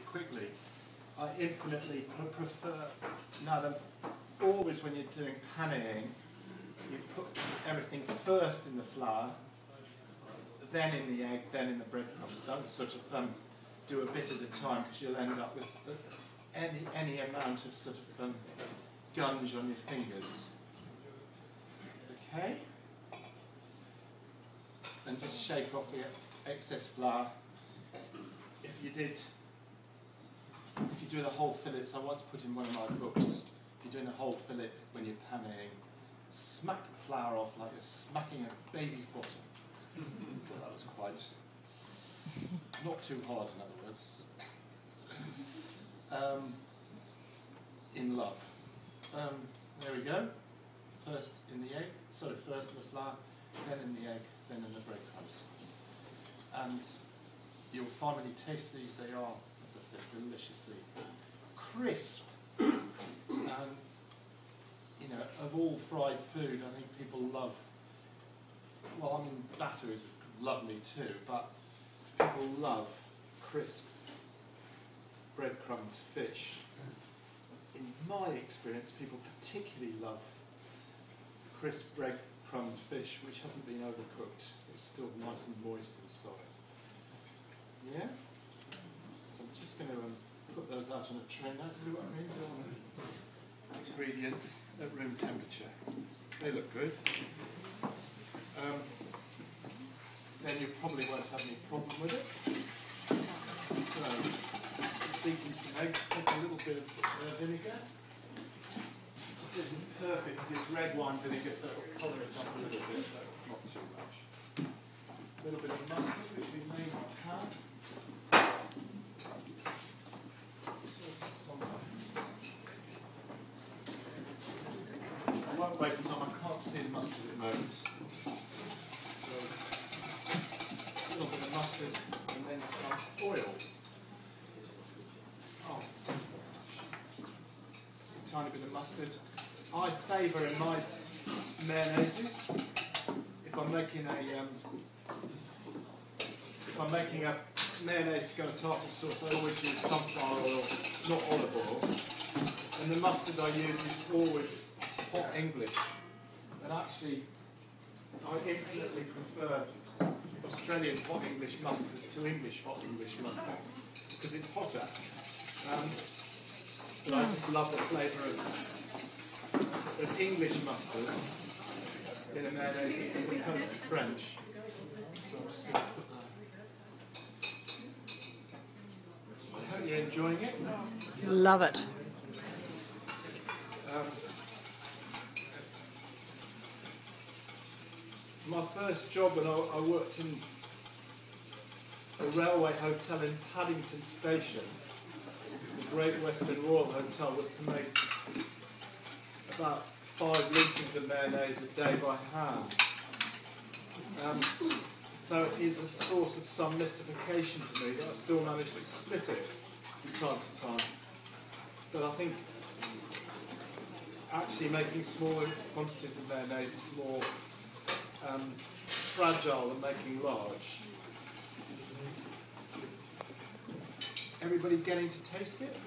quickly. I infinitely prefer, now always when you're doing panning, you put everything first in the flour, then in the egg, then in the breadcrumbs. Don't sort of do a bit at a time, because you'll end up with any amount of sort of gunge on your fingers. Okay? And just shake off the excess flour. If you do the whole fillets, I once put in one of my books, if you're doing a whole fillet when you're panning, smack the flour off like you're smacking a baby's bottom. Well, that was quite, not too hard in other words. In love. There we go. First in the egg, sorry, first in the flour, then in the egg, then in the breadcrumbs. And you'll find when you taste these, they are, as I said, deliciously crisp. And, you know, of all fried food, I think people love, well, I mean, batter is lovely too, but people love crisp breadcrumbed fish. In my experience, people particularly love crisp breadcrumbed fish which hasn't been overcooked. It's still nice and moist inside. Yeah? So I'm just going to put those out on a tray now. See what I mean? Ingredients at room temperature. They look good. Then you probably won't have any problem with it. So, season some eggs, take a little bit of vinegar. This isn't perfect because it's red wine vinegar, so it'll colour it up a little bit, but not too much. A little bit of mustard, which we may not have. I won't waste time, I can't see the mustard at the moment. So, a little bit of mustard and then some oil. Oh, just a tiny bit of mustard. I favour in my mayonnaises, if I'm making a mayonnaise to go with tartar sauce, I always use sunflower oil, not olive oil. And the mustard I use is always hot English. And actually, I infinitely prefer Australian hot English mustard to English hot English mustard, because it's hotter. But I just love the flavour of English mustard in a mayonnaise as opposed to French. So I'm just going to put that. I hope you're enjoying it. Love it. My first job when I worked in a railway hotel in Paddington Station, the Great Western Royal Hotel, was to make about 5 litres of mayonnaise a day by hand. So it is a source of some mystification to me that I still manage to split it from time to time. But I think actually making smaller quantities of mayonnaise is more fragile than making large. Everybody getting to taste it?